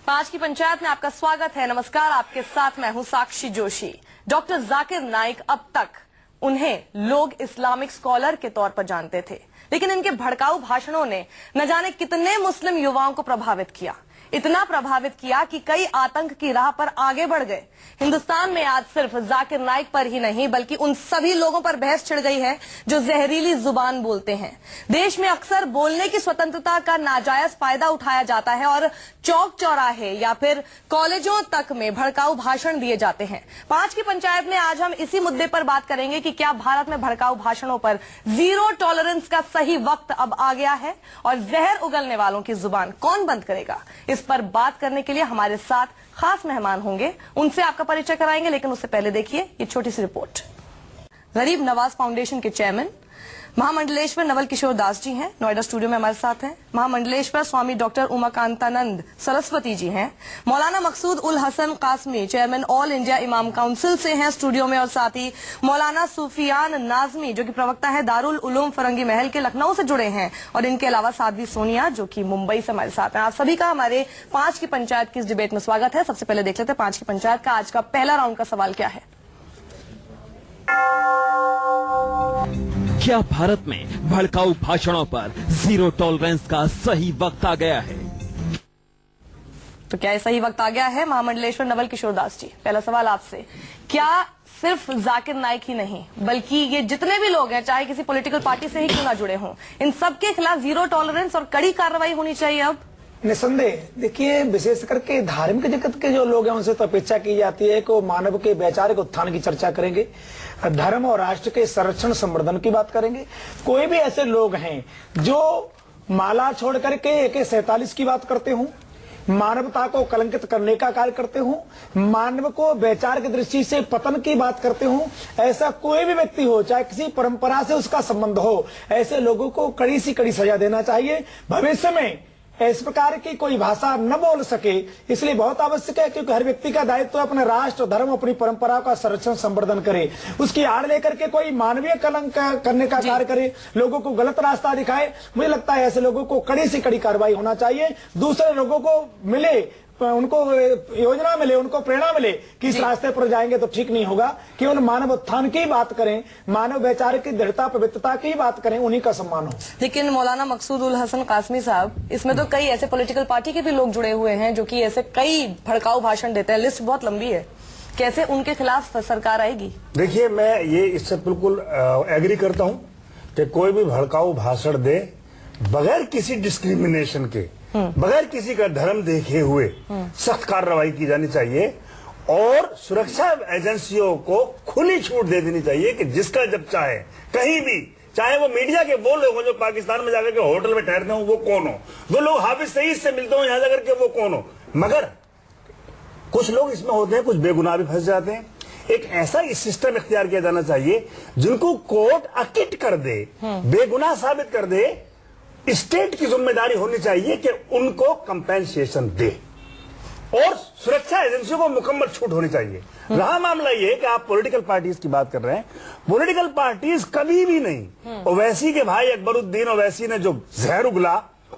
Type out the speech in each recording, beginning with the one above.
पांच की पंचायत में आपका स्वागत है। नमस्कार, आपके साथ मैं हूं साक्षी जोशी। डॉक्टर जाकिर नाइक, अब तक उन्हें लोग इस्लामिक स्कॉलर के तौर पर जानते थे, लेकिन इनके भड़काऊ भाषणों ने न जाने कितने मुस्लिम युवाओं को प्रभावित किया। इतना प्रभावित किया कि कई आतंक की राह पर आगे बढ़ गए। हिंदुस्तान में आज सिर्फ जाकिर नाइक पर ही नहीं बल्कि उन सभी लोगों पर बहस छिड़ गई है जो जहरीली जुबान बोलते हैं। देश में अक्सर बोलने की स्वतंत्रता का नाजायज फायदा उठाया जाता है और चौक चौराहे या फिर कॉलेजों तक में भड़काऊ भाषण दिए जाते हैं। पांच की पंचायत में आज हम इसी मुद्दे पर बात करेंगे कि क्या भारत में भड़काऊ भाषणों पर जीरो टॉलरेंस का सही वक्त अब आ गया है और जहर उगलने वालों की जुबान कौन बंद करेगा। इस पर बात करने के लिए हमारे साथ खास मेहमान होंगे, उनसे आपका परिचय कराएंगे, लेकिन उससे पहले देखिए ये छोटी सी रिपोर्ट। गरीब नवाज फाउंडेशन के चेयरमैन महामंडलेश्वर नवल किशोर दास जी हैं, नोएडा स्टूडियो में हमारे साथ हैं। महामंडलेश्वर स्वामी डॉक्टर उमाकांतानंद सरस्वती जी हैं। मौलाना Maqsood ul Hasan Qasmi chairman all India Imam council से हैं स्टूडियो में, और साथ ही मौलाना सूफियान नाजमी जो कि प्रवक्ता है दारुल उलूम फरंगी महल के लखनऊ से जुड़े हैं, और इनके अलावा साध्वी सोनिया जो कि मुंबई से हमारे साथ हैं। आप सभी का हमारे पांच की पंचायत की इस डिबेट में स्वागत है। सबसे पहले देख लेते हैं पांच की पंचायत का आज का पहला राउंड का सवाल क्या है। क्या भारत में भड़काऊ भाषणों पर जीरो टॉलरेंस का सही वक्त आ गया है? तो क्या ये सही वक्त आ गया है? महामंडलेश्वर नवल किशोर दास जी, पहला सवाल आपसे। क्या सिर्फ जाकिर नाइक ही नहीं बल्कि ये जितने भी लोग हैं, चाहे किसी पॉलिटिकल पार्टी से ही क्यों ना जुड़े हों, इन सबके खिलाफ जीरो टॉलरेंस और कड़ी कार्रवाई होनी चाहिए अब? निसंदेह। देखिए, विशेष करके धार्मिक जगत के जो लोग हैं उनसे तो अपेक्षा की जाती है कि वो मानव के वैचारिक उत्थान की चर्चा करेंगे, धर्म और राष्ट्र के संरक्षण संवर्धन की बात करेंगे। कोई भी ऐसे लोग हैं जो माला छोड़ करके AK-47 की बात करते हों, मानवता को कलंकित करने का कार्य करते हों, मानव को वैचारिक दृष्टि से पतन की बात करते हों, ऐसा कोई भी व्यक्ति हो, चाहे किसी परंपरा से उसका संबंध हो, ऐसे लोगों को कड़ी से कड़ी सजा देना चाहिए। भविष्य में इस प्रकार की कोई भाषा न बोल सके, इसलिए बहुत आवश्यक है, क्योंकि हर व्यक्ति का दायित्व तो अपने राष्ट्र, धर्म, अपनी परंपरा का संरक्षण संवर्धन करे। उसकी आड़ लेकर के कोई मानवीय कलंक करने का कार्य करे, लोगों को गलत रास्ता दिखाए, मुझे लगता है ऐसे लोगों को कड़ी से कड़ी कार्रवाई होना चाहिए। दूसरे लोगों को मिले, उनको योजना मिले, उनको प्रेरणा मिले कि इस रास्ते पर जाएंगे तो ठीक नहीं होगा, कि उन मानव उत्थान की बात करें, मानव वैचारिक की दृढ़ता पवित्रता की बात करें, उन्हीं का सम्मान हो। लेकिन मौलाना मकसूद उल हसन कासमी साहब, इसमें तो कई ऐसे पॉलिटिकल पार्टी के भी लोग जुड़े हुए हैं जो कि ऐसे कई भड़काऊ भाषण देते हैं, लिस्ट बहुत लंबी है। कैसे उनके खिलाफ सरकार आएगी? देखिए, मैं ये इससे बिल्कुल एग्री करता हूँ कि कोई भी भड़काऊ भाषण दे बगैर किसी डिस्क्रिमिनेशन के, बगैर किसी का धर्म देखे हुए सख्त कार्रवाई की जानी चाहिए, और सुरक्षा एजेंसियों को खुली छूट दे देनी चाहिए कि जिसका जब चाहे कहीं भी, चाहे वो मीडिया के वो लोग हो जो पाकिस्तान में जाकर के होटल में ठहरते हो वो कौन हो, वो लोग हाफिज सईद से मिलते हो यहां जाकर के वो कौन हो, मगर कुछ लोग इसमें होते हैं, कुछ बेगुनाह भी फंस जाते हैं। एक ऐसा सिस्टम इख्तियार किया जाना चाहिए जिनको कोर्ट अकिट कर दे, बेगुनाह साबित कर दे। स्टेट की जिम्मेदारी होनी चाहिए कि उनको कंपेंसेशन दे, और सुरक्षा एजेंसियों को मुकम्मल छूट होनी चाहिए। रहा मामला ये कि आप पॉलिटिकल पार्टीज की बात कर रहे हैं, पॉलिटिकल पार्टीज कभी भी नहीं, ओवैसी के भाई अकबरुद्दीन ओवैसी ने जो जहर उगला,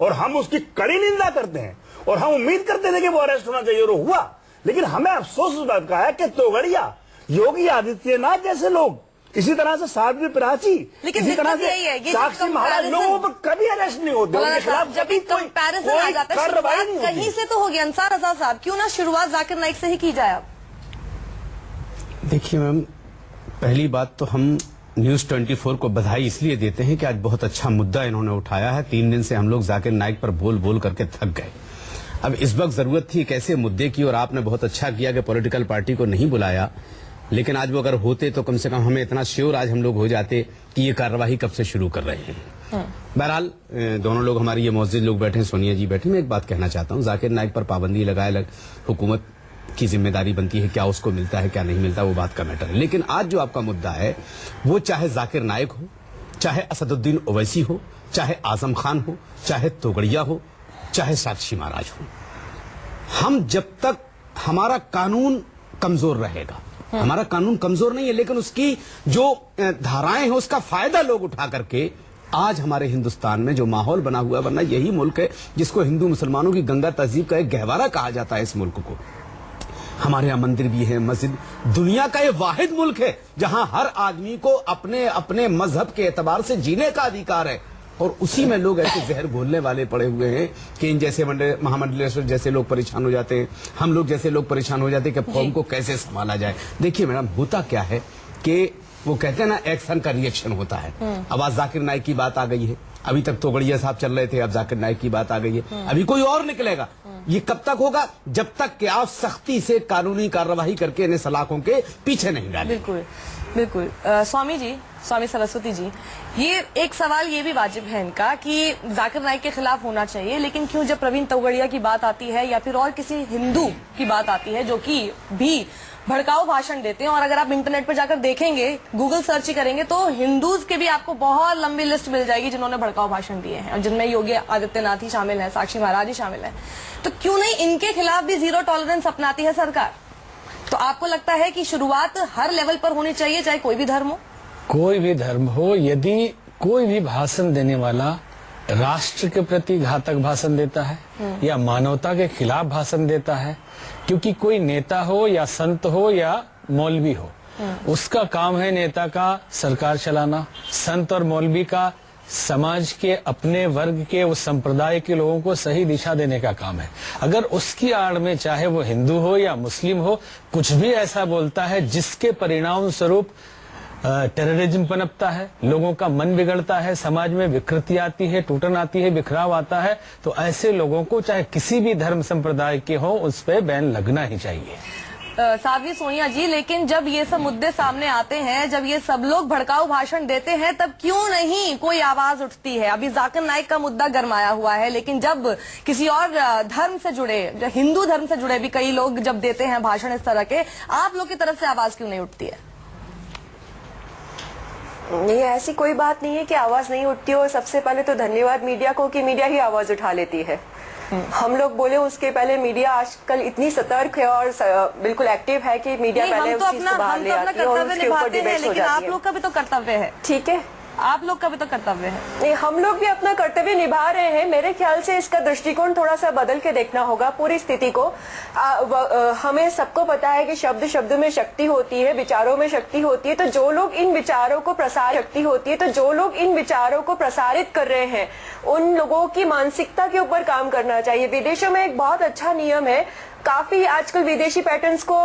और हम उसकी कड़ी निंदा करते हैं, और हम उम्मीद करते थे कि वो अरेस्ट होना चाहिए, और हुआ। लेकिन हमें अफसोस इस बात का है कि तोगड़िया, योगी आदित्यनाथ जैसे लोग, इसी तरह से साध्वी प्राची, इसी तरह से साक्षी महाराज, लोगों पर कभी अरेस्ट नहीं होते, उनके खिलाफ जब भी कंपैरिजन आ जाता है, शुरुआत कहीं से तो होगी। अंसार आजाद साहब, क्यों ना शुरुआत जाकिर नाइक से ही की जाए? अब देखिए मैम, पहली बात तो हम न्यूज 24 को बधाई इसलिए देते हैं कि आज बहुत अच्छा मुद्दा इन्होंने उठाया है। 3 दिन से हम लोग जाकिर नाइक पर बोल बोल करके थक गए। अब इस वक्त जरूरत थी एक ऐसे मुद्दे की, और आपने बहुत अच्छा किया कि पॉलिटिकल पार्टी को नहीं बुलाया, लेकिन आज वो अगर होते तो कम से कम हमें इतना श्योर आज हम लोग हो जाते कि ये कार्यवाही कब से शुरू कर रहे हैं। बहरहाल दोनों लोग, हमारी ये मौजूद लोग बैठे, सोनिया जी बैठी, मैं एक बात कहना चाहता हूँ, जाकिर नाइक पर पाबंदी लगाए, हुकूमत की जिम्मेदारी बनती है, क्या उसको मिलता है क्या नहीं मिलता, वो बात का मैटर है। लेकिन आज जो आपका मुद्दा है वो चाहे जाकिर नाइक हो, चाहे असदुद्दीन ओवैसी हो, चाहे आजम खान हो, चाहे तोगड़िया हो, चाहे साक्षी महाराज हो, हम जब तक हमारा कानून कमजोर रहेगा, हमारा कानून कमजोर नहीं है लेकिन उसकी जो धाराएं हैं उसका फायदा लोग उठा करके आज हमारे हिंदुस्तान में जो माहौल बना हुआ है, वरना यही मुल्क है जिसको हिंदू मुसलमानों की गंगा तहजीब का एक गहवारा कहा जाता है। इस मुल्क को हमारे यहाँ मंदिर भी है, मस्जिद, दुनिया का ये वाहिद मुल्क है जहां हर आदमी को अपने अपने मजहब के एतबार से जीने का अधिकार है। और उसी में लोग ऐसे जहर घोलने वाले पड़े हुए हैं कि इन जैसे महामंडलेश्वर जैसे लोग परेशान हो जाते हैं, हम लोग जैसे लोग परेशान हो जाते हैं कि कौम को कैसे संभाला जाए। देखिए मैडम, होता क्या है कि वो कहते हैं ना, एक्शन का रिएक्शन होता है। अब आज जाकिर नाइक की बात आ गई है, अभी तक तोगड़िया साहब चल रहे थे, अब जाकिर नाइक की बात आ गई है, अभी कोई और निकलेगा। ये कब तक होगा? जब तक कि आप सख्ती से कानूनी कार्रवाई करके इन्हें सलाखों के पीछे नहीं डालें। बिल्कुल बिल्कुल। स्वामी जी, स्वामी सरस्वती जी, ये एक सवाल ये भी वाजिब है इनका कि जाकिर नाइक के खिलाफ होना चाहिए, लेकिन क्यों जब प्रवीण तोगड़िया की बात आती है या फिर और किसी हिंदू की बात आती है जो कि भी भड़काऊ भाषण देते हैं, और अगर आप इंटरनेट पर जाकर देखेंगे, गूगल सर्च ही करेंगे तो हिंदूज के भी आपको बहुत लंबी लिस्ट मिल जाएगी जिन्होंने भड़काऊ भाषण दिए हैं, और जिनमें योगी आदित्यनाथ ही शामिल है, साक्षी महाराज ही शामिल है। तो क्यों नहीं इनके खिलाफ भी जीरो टॉलरेंस अपनाती है सरकार? तो आपको लगता है कि शुरुआत हर लेवल पर होनी चाहिए, चाहे कोई भी धर्म हो? कोई भी धर्म हो, यदि कोई भी भाषण देने वाला राष्ट्र के प्रति घातक भाषण देता है या मानवता के खिलाफ भाषण देता है, क्योंकि कोई नेता हो या संत हो या मौलवी हो, उसका काम है नेता का सरकार चलाना, संत और मौलवी का समाज के अपने वर्ग के उस संप्रदाय के लोगों को सही दिशा देने का काम है। अगर उसकी आड़ में चाहे वो हिंदू हो या मुस्लिम हो, कुछ भी ऐसा बोलता है जिसके परिणाम स्वरूप टेररिज्म पनपता है, लोगों का मन बिगड़ता है, समाज में विकृति आती है, टूटन आती है, बिखराव आता है, तो ऐसे लोगों को चाहे किसी भी धर्म संप्रदाय के हो, उस पर बैन लगना ही चाहिए। साध्वी सोनिया जी, लेकिन जब ये सब मुद्दे सामने आते हैं, जब ये सब लोग भड़काऊ भाषण देते हैं, तब क्यों नहीं कोई आवाज उठती है? अभी जाकिर नाइक का मुद्दा गरमाया हुआ है, लेकिन जब किसी और धर्म से जुड़े, हिंदू धर्म से जुड़े भी कई लोग जब देते हैं भाषण इस तरह के, आप लोग की तरफ से आवाज क्यों नहीं उठती है? नहीं, ऐसी कोई बात नहीं है कि आवाज नहीं उठती हो। सबसे पहले तो धन्यवाद मीडिया को कि मीडिया ही आवाज उठा लेती है। हम लोग बोले उसके पहले मीडिया आजकल इतनी सतर्क है और बिल्कुल एक्टिव है कि मीडिया पहले उस चीज को बाहर ले आती है और उसके ऊपर डिबेट हो जाती है। आप लोग का भी तो कर्तव्य है। ठीक है, आप लोग का भी तो कर्तव्य है। नहीं, हम लोग भी अपना कर्तव्य निभा रहे हैं। मेरे ख्याल से इसका दृष्टिकोण थोड़ा सा बदल के देखना होगा पूरी स्थिति को। हमें सबको पता है कि शब्द शब्द में शक्ति होती है, विचारों में शक्ति होती है। तो जो लोग इन विचारों को प्रसारित कर रहे हैं, उन लोगों की मानसिकता के ऊपर काम करना चाहिए। विदेशों में एक बहुत अच्छा नियम है, काफी आजकल विदेशी पैटर्न्स को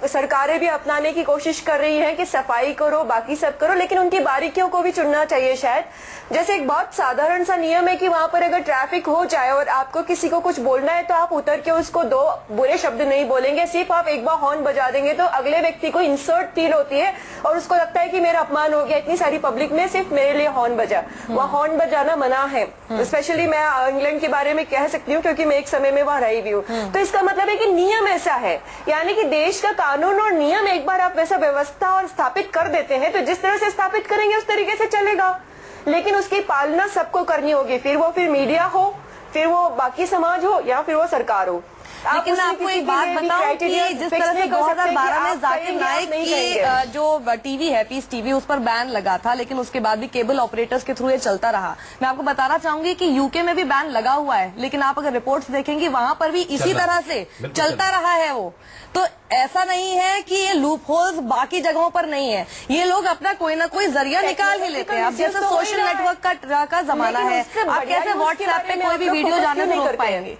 सरकारें भी अपनाने की कोशिश कर रही हैं कि सफाई करो, बाकी सब करो, लेकिन उनकी बारीकियों को भी चुनना चाहिए शायद। जैसे एक बहुत साधारण सा नियम है कि वहां पर अगर ट्रैफिक हो जाए और आपको किसी को कुछ बोलना है, तो आप उतर के उसको दो बुरे शब्द नहीं बोलेंगे, सिर्फ आप एक बार हॉर्न बजा देंगे तो अगले व्यक्ति को इंसर्ट फील होती है और उसको लगता है कि मेरा अपमान हो गया, इतनी सारी पब्लिक में सिर्फ मेरे लिए हॉर्न बजा। वहाँ हॉर्न बजाना मना है। स्पेशली मैं इंग्लैंड के बारे में कह सकती हूँ क्योंकि मैं एक समय में वहां रही भी हूँ। तो इसका मतलब है कि नियम ऐसा है, यानी कि देश का कानून और नियम एक बार आप वैसा व्यवस्था और स्थापित कर देते हैं तो जिस तरह से स्थापित करेंगे उस तरीके से चलेगा, लेकिन उसकी पालना सबको करनी होगी। फिर वो मीडिया हो, फिर वो बाकी समाज हो, या फिर वो सरकार हो। लेकिन आपको एक बात बताऊं कि जिस तरह से 2012 में जाकिर नाइक की जो टीवी है, पीस टीवी, उस पर बैन लगा था, लेकिन उसके बाद भी केबल ऑपरेटर्स के थ्रू ये चलता रहा। मैं आपको बताना चाहूंगी कि यूके में भी बैन लगा हुआ है, लेकिन आप अगर रिपोर्ट्स देखेंगे वहां पर भी इसी तरह से चलता रहा है वो। तो ऐसा नहीं है कि ये लूप होल्स बाकी जगहों पर नहीं है, ये लोग अपना कोई ना कोई जरिया निकाल ही लेते हैं। अब जैसे सोशल नेटवर्क का जमाना है, आप कैसे व्हाट्सएप पे कोई भी वीडियो जाने से रोक पाएंगे?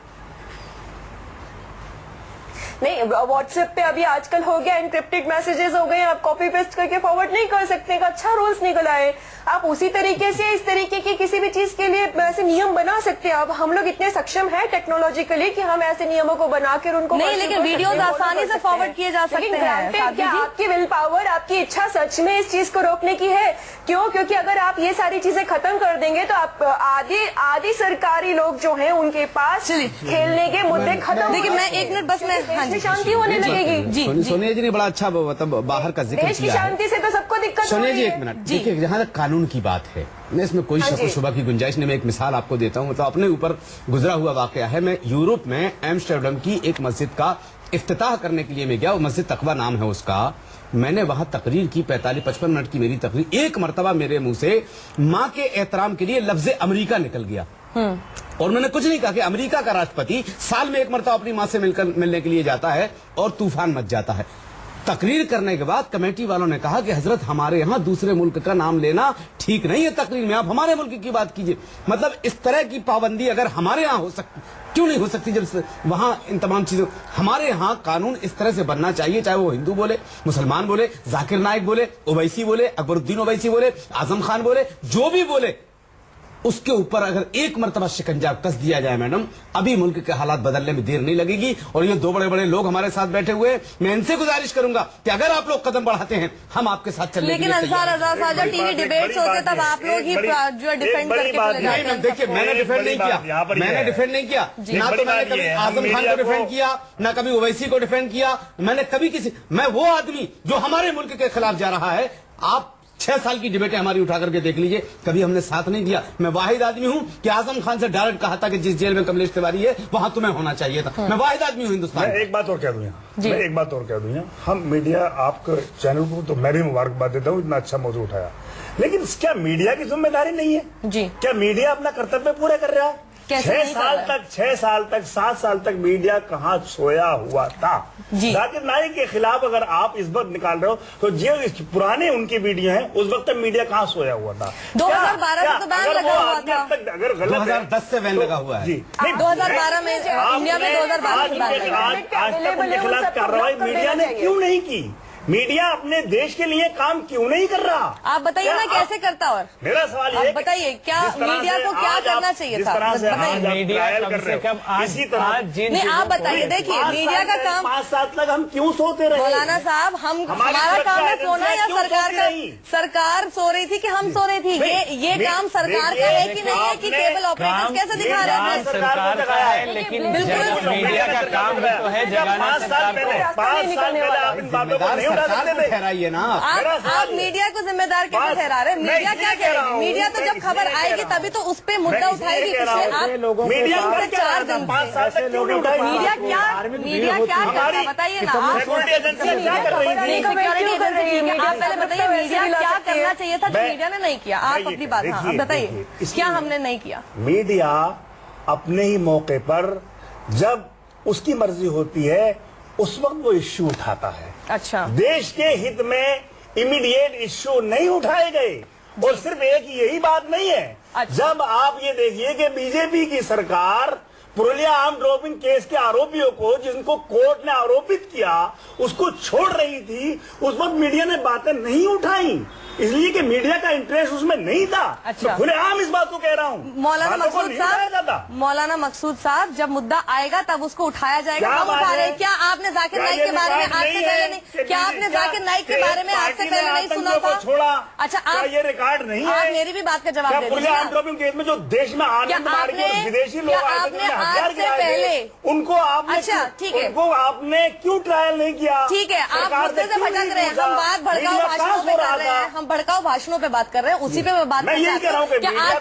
नहीं, व्हाट्सएप पे अभी आजकल हो गया, एनक्रिप्टेड मैसेजेस हो गए, आप कॉपी पेस्ट करके फॉरवर्ड नहीं कर सकते। एक अच्छा रूल्स निकल आए, आप उसी तरीके से इस तरीके की किसी भी चीज के लिए ऐसे नियम बना सकते हैं। अब हम लोग इतने सक्षम हैं टेक्नोलॉजिकली कि हम ऐसे नियमों को बनाकर उनको नहीं, लेकिन वीडियोस आसानी से फॉरवर्ड किए जा सकते हैं। क्या आपकी विल पावर, आपकी इच्छा सच में इस चीज को रोकने की है? क्यों? क्योंकि अगर आप ये सारी चीजें खत्म कर देंगे तो आप आदि सरकारी लोग जो है उनके पास खेलने के मुद्दे खत्म। देखिए, मैं एक मिनट बस मैं शांति होने लगेगी। जी, सोनिया जी ने बड़ा अच्छा मतलब बाहर का जिक्र देश की शांति से तो सबको दिक्कत हो सोनिया रही जी है। एक मिनट, देखिए जहाँ तक कानून की बात है, मैं इसमें कोई शक शुबा की गुंजाइश नहीं। मैं एक मिसाल आपको देता हूँ, तो अपने ऊपर गुजरा हुआ वाकया है। मैं यूरोप में एम्स्टर्डम की एक मस्जिद का इफ्तिताह करने के लिए मैं गया, वो मस्जिद तकवा नाम है उसका। मैंने वहां तकरीर की 45-55 मिनट की मेरी तकरीर, एक मर्तबा मेरे मुंह से मां के एहतराम के लिए लफ्ज अमेरिका निकल गया और मैंने कुछ नहीं कहा कि अमेरिका का राष्ट्रपति साल में एक मर्तबा अपनी मां से मिलने के लिए जाता है और तूफान मच जाता है। तकरीर करने के बाद कमेटी वालों ने कहा कि हजरत हमारे यहाँ दूसरे मुल्क का नाम लेना ठीक नहीं है तकरीर में, आप हमारे मुल्क की बात कीजिए। मतलब इस तरह की पाबंदी अगर हमारे यहाँ हो सकती, क्यों नहीं हो सकती, जब वहां इन तमाम चीजों, हमारे यहाँ कानून इस तरह से बनना चाहिए, चाहे वो हिंदू बोले, मुसलमान बोले, जाकिर नाइक बोले, ओवैसी बोले, अकबरुद्दीन ओवैसी बोले, आजम खान बोले, जो भी बोले, उसके ऊपर अगर एक मर्तबा शिकंजा कस दिया जाए मैडम, अभी मुल्क के हालात बदलने में देर नहीं लगेगी। और ये दो बड़े बड़े लोग हमारे साथ बैठे हुए, मैं इनसे गुजारिश करूंगा कि अगर आप लोग कदम बढ़ाते हैं हम आपके साथ चलने के लिए तैयार हैं। लेकिन अंसार आजाद साहब टीवी डिबेट्स होते तब आप लोग ही जो है डिफेंड करके चले जाते हैं। देखिए मैंने डिफेंड नहीं किया, मैंने डिफेंड नहीं किया, ना तो मैंने कभी आजम खान को डिफेंड किया, ना कभी ओवैसी को डिफेंड किया, मैंने कभी किसी, मैं वो आदमी जो हमारे मुल्क के खिलाफ जा रहा है, आप 6 साल की डिबेटें हमारी उठा करके देख लीजिए, कभी हमने साथ नहीं दिया। मैं वाहिद आदमी हूं कि आजम खान से डायरेक्ट कहा था कि जिस जेल में कमलेश तिवारी है वहां तुम्हें होना चाहिए था। मैं वाहिद आदमी हूं हिंदुस्तान। मैं एक बात और कह दूं यहाँ, मैं एक बात और कह दूं यहाँ, हम मीडिया, आपके चैनल को तो मैं भी मुबारकबाद देता हूँ, इतना अच्छा मौजूद उठाया, लेकिन क्या मीडिया की जिम्मेदारी नहीं है जी? क्या मीडिया अपना कर्तव्य पूरा कर रहा है? 6 साल तक 7 साल तक मीडिया कहाँ सोया हुआ था? जाकिर नाइक के खिलाफ अगर आप इस वक्त निकाल रहे हो तो जो पुराने उनकी वीडियो हैं उस वक्त तक मीडिया कहाँ सोया हुआ था? 2012 में तो बैन लगा हुआ था, अगर गलत 2010 से बैन लगा हुआ है जी, 2012 में इंडिया में 2012 में बैन लगा। आज तक उनके खिलाफ कार्रवाई मीडिया ने क्यों नहीं की? मीडिया अपने देश के लिए काम क्यों नहीं कर रहा? आप बताइए ना कैसे करता। और मेरा सवाल ये, बताइए क्या मीडिया को क्या करना चाहिए था? मीडिया कम से कम इसी तरह नहीं, आप बताइए। देखिए मीडिया का काम 5 साल तक हम क्यों सोते रहे? मौलाना साहब, हमारा काम है सोना या सरकार का? सरकार सो रही थी कि हम सो रहे थी? ये काम सरकार का है कि नहीं है कि केबल ऑपरेटर्स कैसे दिखा रहे हैं? सरकार को दिखाया है, लेकिन बिल्कुल मीडिया का काम भी तो है जगाना 5 साल पहले आप इन बातों को नहीं ठहराइए ना। आप मीडिया को जिम्मेदार कैसे ठहरा रहे हैं? मीडिया क्या कह रही है? मीडिया तो जब खबर आएगी तभी तो उस पे मुद्दा उठाएगी। मीडिया 4 दिन 5 साल तक क्यों नहीं उठाई? मीडिया क्या कर रहा है बताइए ना। आप सिक्योरिटी एजेंसी क्या कर रही थी? सिक्योरिटी एजेंसी, आप पहले बताइए मीडिया क्या करना चाहिए था जो मीडिया ने नहीं किया? आप अपनी बात बताइए, क्या हमने नहीं किया? मीडिया अपने ही मौके पर जब उसकी मर्जी होती है उस वक्त वो इश्यू उठाता है। अच्छा, देश के हित में इमीडिएट इश्यू नहीं उठाए गए। और सिर्फ एक यही बात नहीं है। अच्छा। जब आप ये देखिए कि बीजेपी की सरकार पुरुलिया आर्म ड्रॉपिंग केस के आरोपियों को, जिनको कोर्ट ने आरोपित किया, उसको छोड़ रही थी, उस वक्त मीडिया ने बातें नहीं उठाई, इसलिए कि मीडिया का इंटरेस्ट उसमें नहीं था। अच्छा। मैं खुलेआम इस बात को कह रहा हूँ। मौलाना मकसूद साहब, जब मुद्दा आएगा तब उसको उठाया जाएगा, हम उठा रहे हैं। क्या आपने जाकिर नाइक के बारे में आज से पहले नहीं, क्या आपने जाकिर नाइक के बारे में आज से पहले नहीं सुना था? छोड़ा। अच्छा, आप ये रिकॉर्ड नहीं है? आप मेरी भी बात का जवाब दे पुरुलिया आर्म ड्रॉपिंग केस में जो देश में आनंद मार के विदेशी लोग हथियार गिराए, उनको आपने, अच्छा ठीक है, उनको आपने क्यों ट्रायल नहीं किया? ठीक है, आप मुद्दे से भटक रहे हैं। हम बात भड़काऊ भाषणों पे कर रहे हैं, हम भड़काऊ भाषणों पे बात कर रहे हैं, उसी पे मैं बात कर रहा हूँ। क्या आज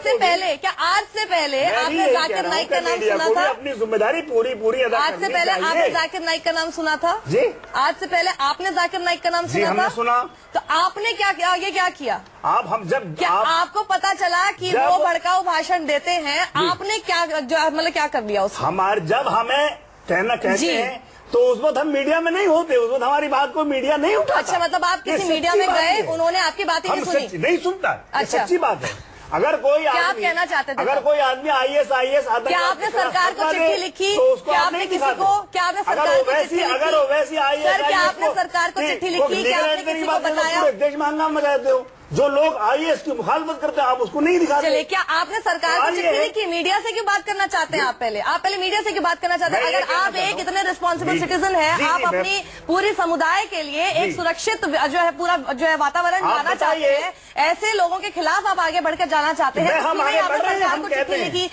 से पहले आपने जाकिर नाइक का नाम सुना था? अपनी जिम्मेदारी पूरी अदा आज से पहले आपने जाकिर नाइक का नाम सुना था? जी, आज से पहले आपने जाकिर नाइक का नाम सुना था? सुना। तो आपने क्या आगे क्या किया? क्या आपको पता चला कि वो भड़काऊ भाषण देते हैं, आपने क्या मतलब क्या कर दिया उसको? जब हमें कहते हैं तो उस वक्त हम मीडिया में नहीं होते, उस वक्त हमारी बात को मीडिया नहीं उठाता। अच्छा, मतलब आप किसी मीडिया में गए, उन्होंने आपकी बातें नहीं सुनी? नहीं सुनता। अच्छा, सच्ची बात है। अगर कोई क्या आप कहना चाहते थे? अगर कोई आदमी IAS क्या आपने सरकार को चिट्ठी लिखी? क्या आपने किसी को, क्या आपने सरकार को चिट्ठी लिखी? अगर वैसी सर, क्या आपने सरकार को चिट्ठी लिखी? क्या आपने किसी को बताया? देश में हंगामा मचाते हो, जो लोग IAS की मुखालफत करते हैं आप उसको नहीं दिखाते। चलिए, क्या आपने सरकार को चिट्ठी लिखी? मीडिया से क्यों बात करना चाहते हैं आप? पहले मीडिया से क्यों बात करना चाहते हैं? अगर आप एक इतने रिस्पॉन्सिबल सिटीजन है, आप अपनी पूरी समुदाय के लिए एक सुरक्षित जो है पूरा जो है वातावरण बनाना चाहते हैं, ऐसे लोगों के खिलाफ आप आगे बढ़कर जाना चाहते हैं, क्यों नहीं आपने सरकार को चिट्ठी लिखी?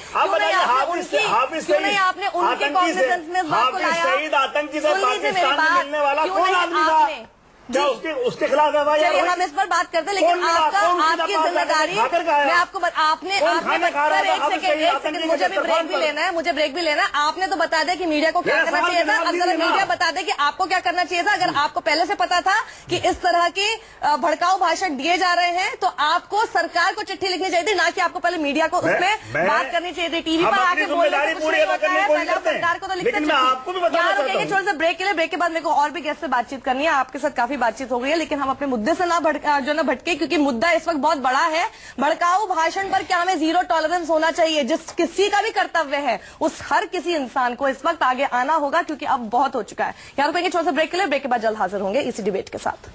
क्यों नहीं आपने उनके कॉन्फिडेंस में इस बात को लाया? शहीद आतंकी से पाकिस्तान में मिलने वाला कौन आदमी था? क्या उसके खिलाफ है? चलिए हम इस पर बात करते हैं, लेकिन आपकी जिम्मेदारी मैं आपको आपने सर एक सेकंड मुझे भी ब्रेक भी लेना है, मुझे ब्रेक भी लेना है। आपने तो बता दिया कि मीडिया को क्या करना चाहिए था। अगर मीडिया बता दे कि आपको क्या करना चाहिए था, अगर आपको पहले से पता था कि इस तरह की भड़काऊ भाषण दिए जा रहे हैं, तो आपको सरकार को चिट्ठी लिखनी चाहिए थी, ना कि आपको पहले मीडिया को उसमें बात करनी चाहिए थी। टीवी पर आके बोलने से कुछ नहीं होता है, पहले सरकार को तो लिखते हैं। छोटे से ब्रेक के लिए, ब्रेक के बाद मेरे को और भी गेस्ट से बातचीत करनी है। आपके साथ काफी बातचीत हो गई है, लेकिन हम अपने मुद्दे से ना भटके, क्योंकि मुद्दा इस वक्त बहुत बड़ा है। भड़काऊ भाषण पर क्या हमें जीरो टॉलरेंस होना चाहिए? जिस किसी का भी कर्तव्य है, उस हर किसी इंसान को इस वक्त आगे आना होगा, क्योंकि अब बहुत हो चुका है। यहाँ रुकेंगे छोटे से ब्रेक के लिए, ब्रेक के बाद जल्द हाजिर होंगे इसी डिबेट के साथ।